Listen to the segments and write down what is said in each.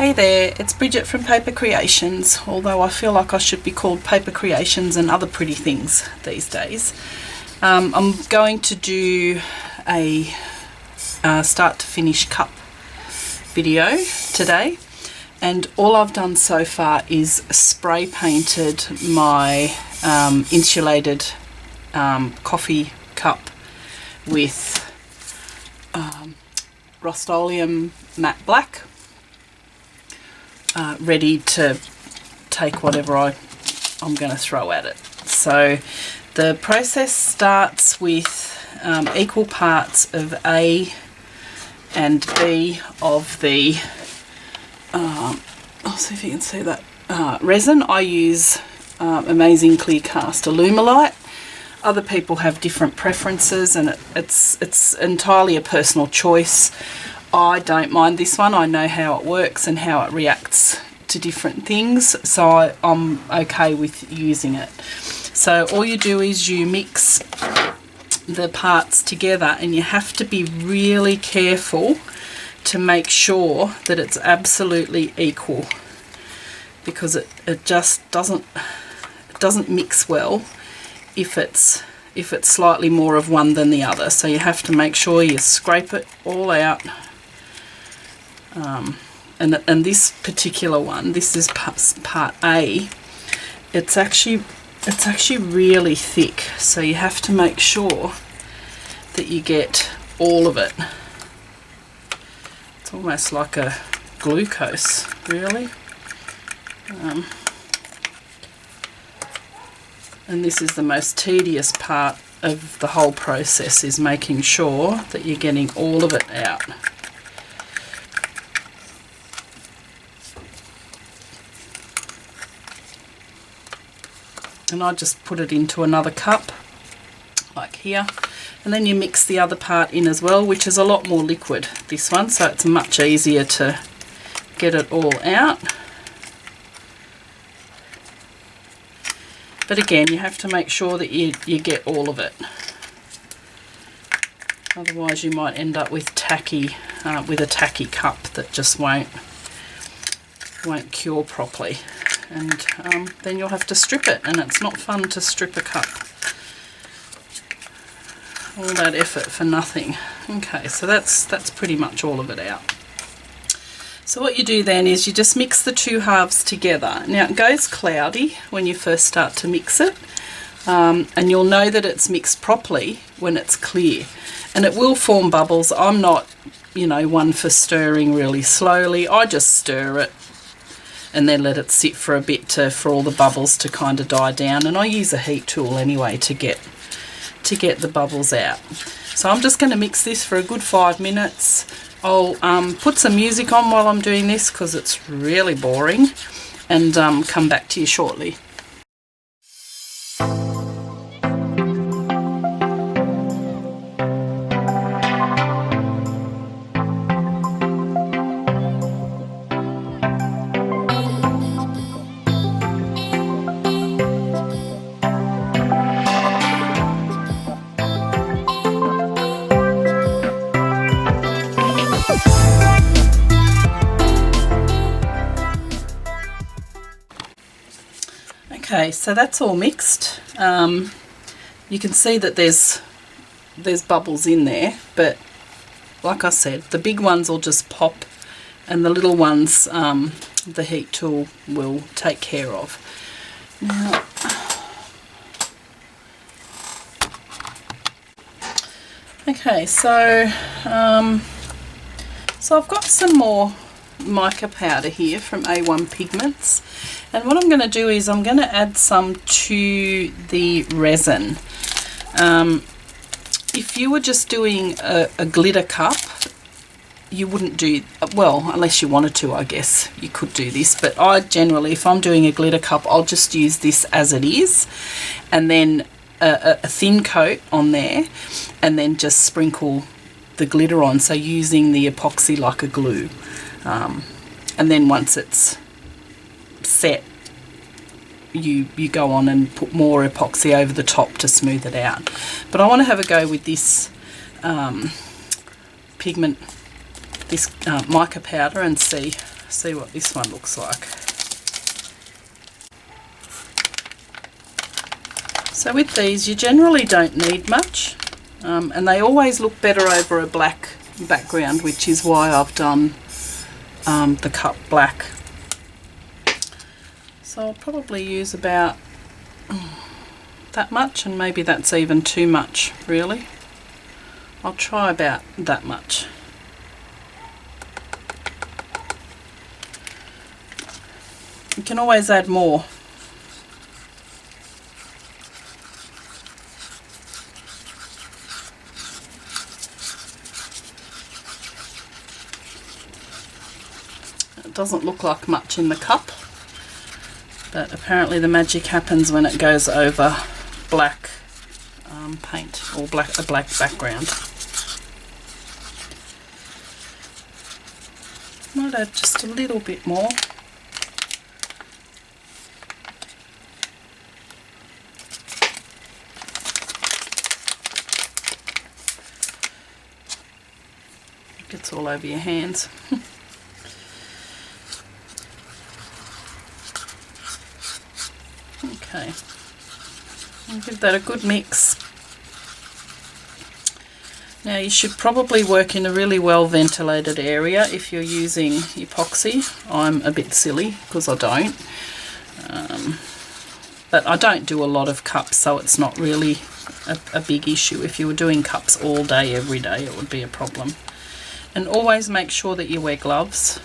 Hey there, it's Bridget from Paper Creations, although I feel like I should be called Paper Creations and other pretty things these days. I'm going to do a start to finish cup video today, and all I've done so far is spray painted my insulated coffee cup with Rust-Oleum matte black, ready to take whatever I'm going to throw at it. So the process starts with equal parts of A and B of the I'll see if you can see that resin. I use Amazing Clear Cast Alumilite. Other people have different preferences, and it's entirely a personal choice. I don't mind this one. I know how it works and how it reacts to different things, so I'm okay with using it. So all you do is you mix the parts together, and you have to be really careful to make sure that it's absolutely equal, because it just doesn't mix well if it's slightly more of one than the other. So you have to make sure you scrape it all out. And this particular one, this is part A. It's actually really thick, so you have to make sure that you get all of it. It's almost like a glucose, really. And this is the most tedious part of the whole process, is making sure that you're getting all of it out. And I just put it into another cup, like here. And then you mix the other part in as well, which is a lot more liquid, this one, so it's much easier to get it all out. But again, you have to make sure that you get all of it. Otherwise you might end up with a tacky cup that just won't cure properly. And then you'll have to strip it, and it's not fun to strip a cup. All that effort for nothing. Okay, so that's pretty much all of it out. So what you do then is you just mix the two halves together. Now it goes cloudy when you first start to mix it, and you'll know that it's mixed properly when it's clear. And it will form bubbles. I'm not, one for stirring really slowly. I just stir it and then let it sit for a bit for all the bubbles to kind of die down. And I use a heat tool anyway to get the bubbles out. So I'm just going to mix this for a good 5 minutes. I'll put some music on while I'm doing this because it's really boring, and come back to you shortly. Okay, so that's all mixed. You can see that there's bubbles in there, but like I said, the big ones will just pop, and the little ones the heat tool will take care of. Now, okay, so I've got some more mica powder here from A1 Pigments, and what I'm going to do is I'm going to add some to the resin. If you were just doing a glitter cup, you wouldn't do, well, unless you wanted to, I guess you could do this, but I generally, if I'm doing a glitter cup, I'll just use this as it is, and then a thin coat on there, and then just sprinkle the glitter on, so using the epoxy like a glue. And then once it's set, you go on and put more epoxy over the top to smooth it out. But I want to have a go with this pigment, this mica powder, and see see what this one looks like. So with these, you generally don't need much, and they always look better over a black background, which is why I've done the cup black. So I'll probably use about that much, and maybe that's even too much, really. I'll try about that much. You can always add more. It doesn't look like much in the cup, but apparently the magic happens when it goes over black paint or a black background. Might add just a little bit more. It gets all over your hands. Okay, I'll give that a good mix. Now you should probably work in a really well ventilated area if you're using epoxy. I'm a bit silly because I don't. But I don't do a lot of cups, so it's not really a big issue. If you were doing cups all day, every day, it would be a problem. And always make sure that you wear gloves.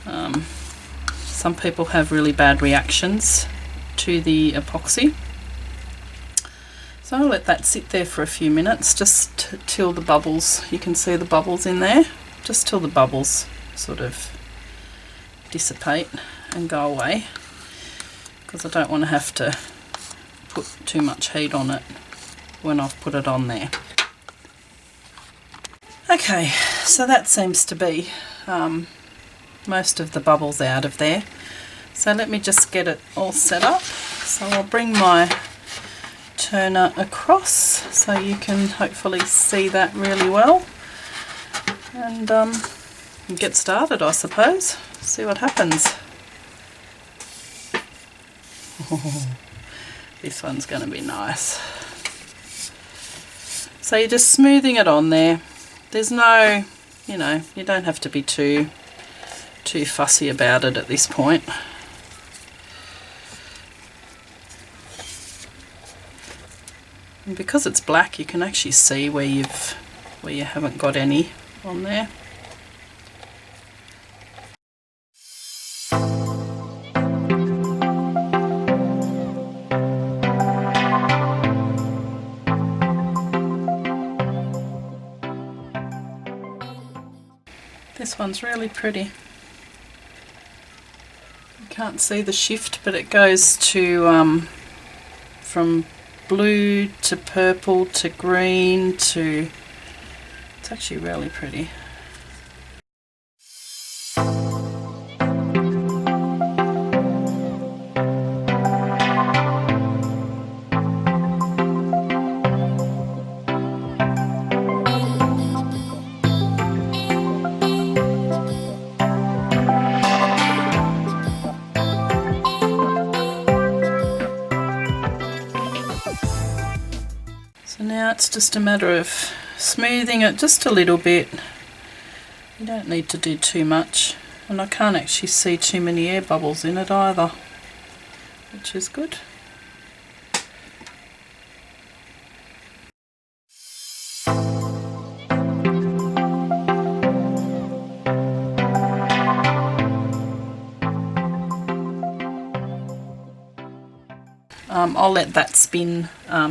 Some people have really bad reactions to the epoxy. So I'll let that sit there for a few minutes, just till the bubbles, you can see the bubbles in there, just till the bubbles sort of dissipate and go away, because I don't want to have to put too much heat on it when I've put it on there. Okay, so that seems to be most of the bubbles out of there. So let me just get it all set up. So I'll bring my turner across so you can hopefully see that really well, and get started, I suppose. See what happens. Oh, this one's going to be nice. So you're just smoothing it on there. There's no, you know, you don't have to be too fussy about it at this point. And because it's black, you can actually see where you haven't got any on there. This one's really pretty. You can't see the shift, but it goes to from blue to purple to green to, it's actually really pretty. So now it's just a matter of smoothing it just a little bit. You don't need to do too much, and I can't actually see too many air bubbles in it either, which is good. I'll let that spin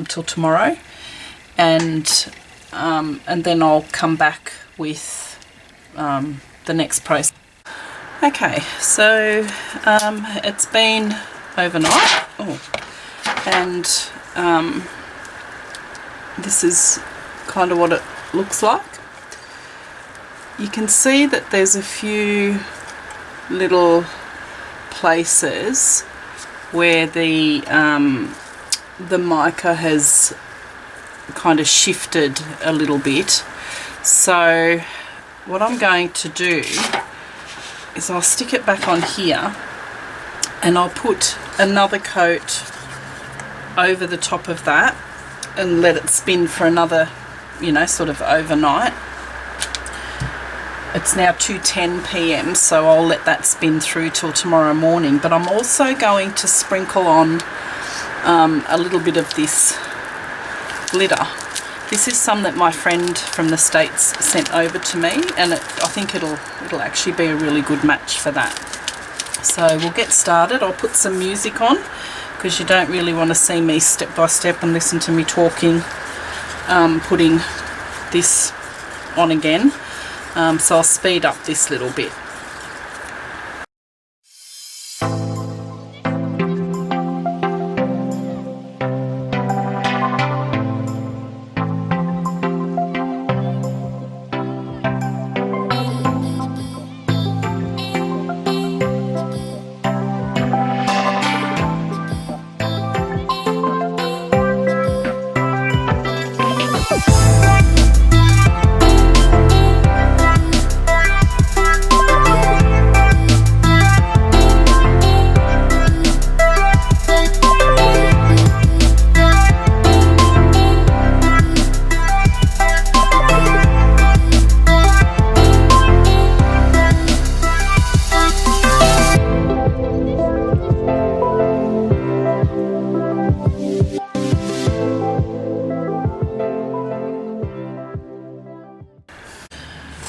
till tomorrow, and then I'll come back with the next process. Okay, so it's been overnight, and this is kind of what it looks like. You can see that there's a few little places where the mica has kind of shifted a little bit. So what I'm going to do is I'll stick it back on here and I'll put another coat over the top of that and let it spin for another, you know, sort of overnight. It's now 2:10 p.m, so I'll let that spin through till tomorrow morning. But I'm also going to sprinkle on a little bit of this glitter. This is some that my friend from the States sent over to me, and I think it'll actually be a really good match for that. So we'll get started. I'll put some music on because you don't really want to see me step by step and listen to me talking, putting this on again. So I'll speed up this little bit.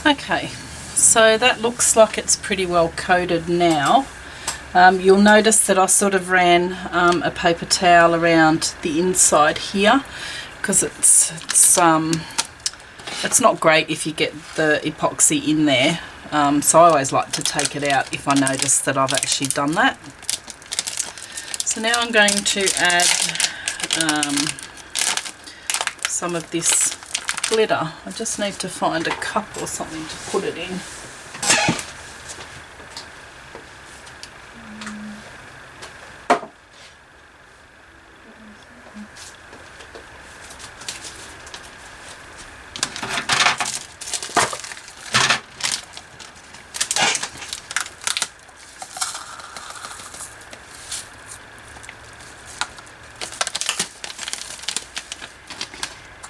Okay, so that looks like it's pretty well coated now. You'll notice that I sort of ran a paper towel around the inside here because it's not great if you get the epoxy in there. So I always like to take it out if I notice that I've actually done that. So now I'm going to add some of this glitter. I just need to find a cup or something to put it in.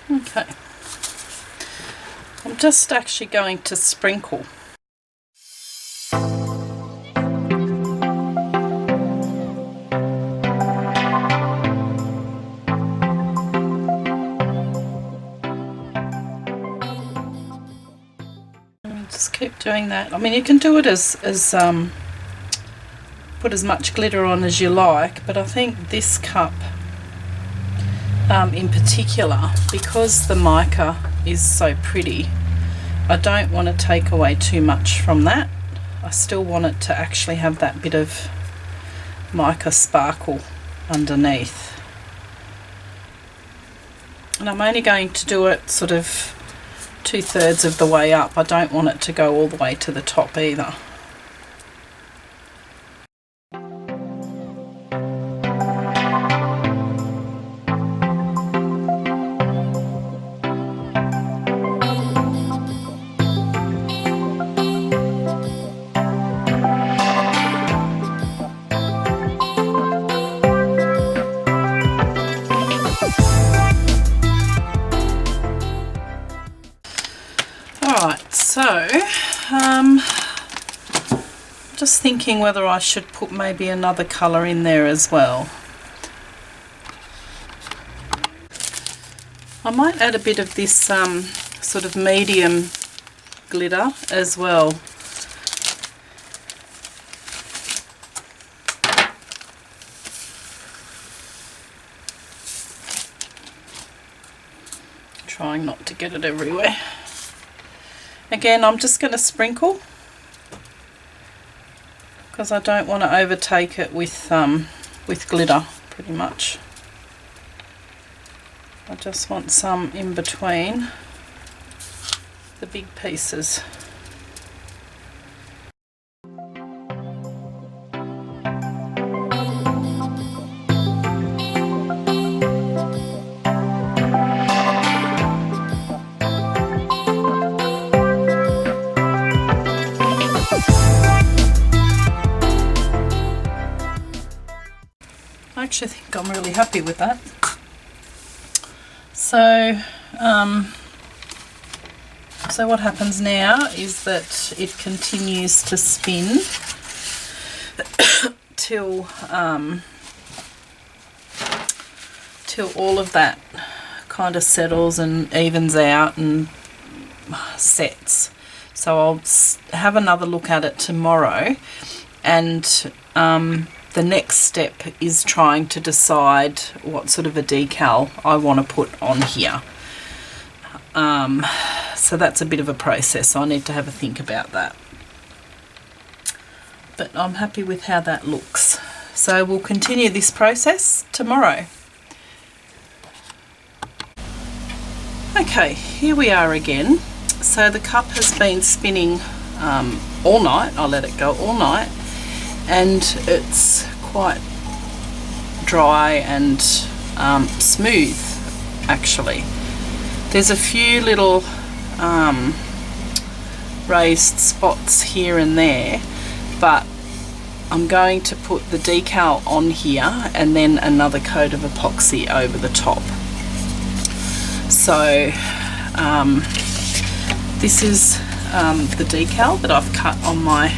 Okay. I'm just actually going to sprinkle. Just keep doing that. I mean, you can do it as put as much glitter on as you like, but I think this cup in particular, because the mica is so pretty, I don't want to take away too much from that. I still want it to actually have that bit of mica sparkle underneath. And I'm only going to do it sort of 2/3 of the way up. I don't want it to go all the way to the top either. So, just thinking whether I should put maybe another colour in there as well. I might add a bit of this sort of medium glitter as well. Trying not to get it everywhere. Again, I'm just going to sprinkle because I don't want to overtake it with glitter pretty much. I just want some in between the big pieces. actually think I'm really happy with that. So so what happens now is that it continues to spin till all of that kind of settles and evens out and sets. So I'll have another look at it tomorrow, and the next step is trying to decide what sort of a decal I want to put on here. So that's a bit of a process. I need to have a think about that. But I'm happy with how that looks. So we'll continue this process tomorrow. Okay, here we are again. So the cup has been spinning all night. I let it go all night, and it's quite dry and smooth actually. There's a few little raised spots here and there, but I'm going to put the decal on here and then another coat of epoxy over the top. So this is the decal that I've cut on my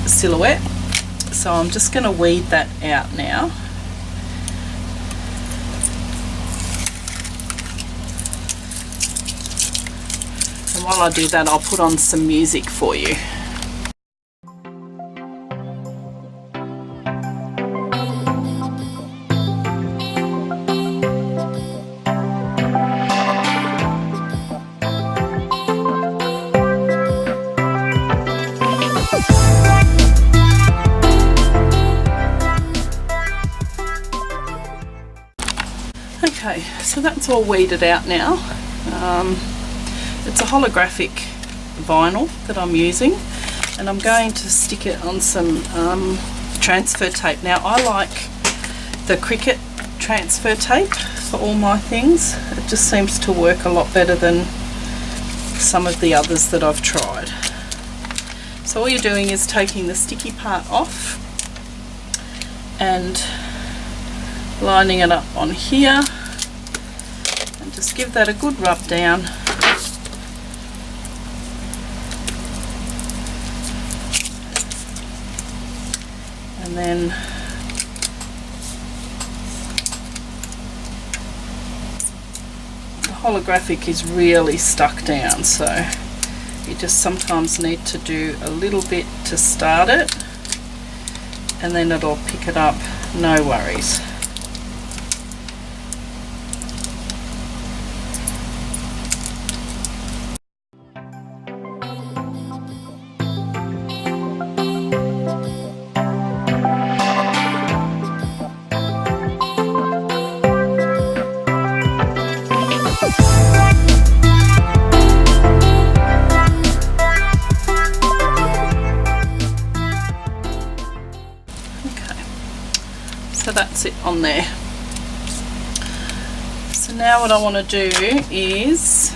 silhouette. So I'm just going to weed that out now. And while I do that, I'll put on some music for you. Okay, so that's all weeded out now. It's a holographic vinyl that I'm using, and I'm going to stick it on some transfer tape. Now I like the Cricut transfer tape for all my things. It just seems to work a lot better than some of the others that I've tried. So all you're doing is taking the sticky part off and lining it up on here, and just give that a good rub down. And then the holographic is really stuck down, so you just sometimes need to do a little bit to start it, and then it'll pick it up, no worries. So that's it on there. So now what I want to do is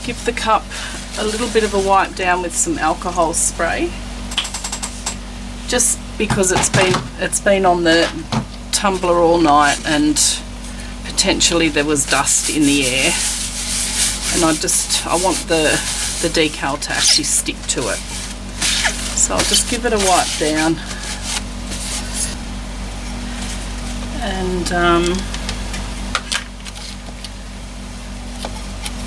give the cup a little bit of a wipe down with some alcohol spray, just because it's been on the tumbler all night and potentially there was dust in the air. And I want the decal to actually stick to it. So I'll just give it a wipe down and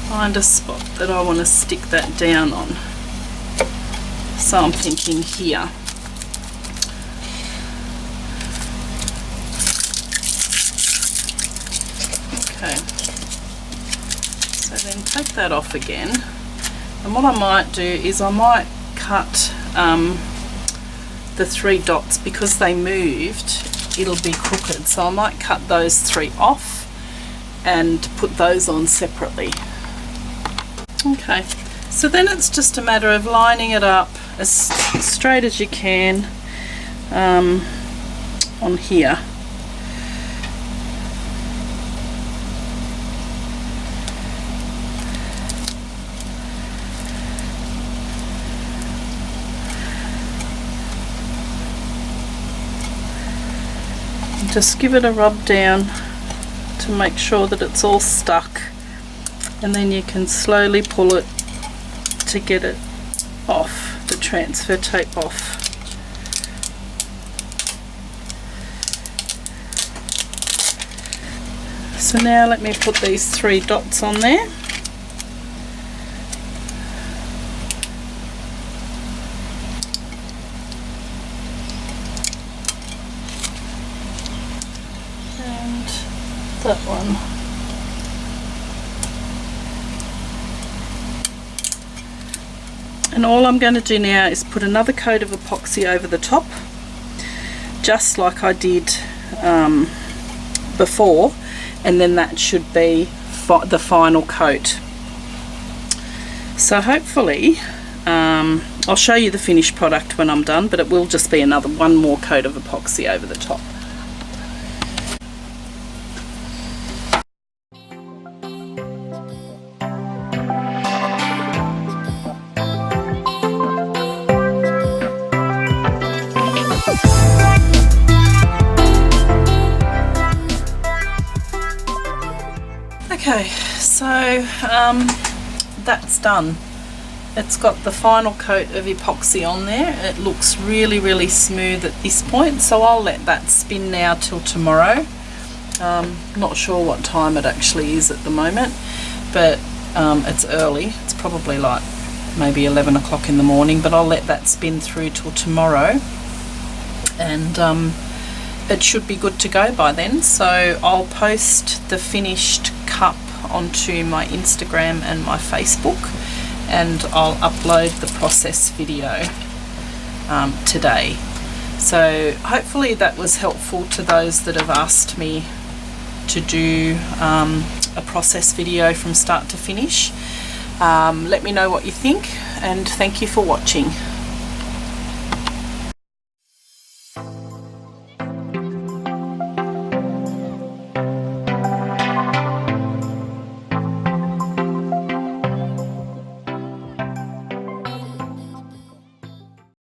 find a spot that I want to stick that down on. So I'm thinking here. Okay. So then take that off again, and what I might do is I might cut the 3 dots, because they moved, it'll be crooked, so I might cut those 3 off and put those on separately. Okay, so then it's just a matter of lining it up as straight as you can on here. just give it a rub down to make sure that it's all stuck, and then you can slowly pull it to get it off, the transfer tape off. So now let me put these 3 dots on there. And that one. And all I'm going to do now is put another coat of epoxy over the top, just like I did before, and then that should be the final coat. So hopefully, I'll show you the finished product when I'm done, but it will just be one more coat of epoxy over the top. Okay, so that's done. It's got the final coat of epoxy on there. It looks really, really smooth at this point, so I'll let that spin now till tomorrow. Not sure what time it actually is at the moment, but it's early. It's probably like maybe 11 o'clock in the morning, but I'll let that spin through till tomorrow, and it should be good to go by then. So I'll post the finished cup onto my Instagram and my Facebook, and I'll upload the process video today. So hopefully that was helpful to those that have asked me to do a process video from start to finish. Let me know what you think, and thank you for watching.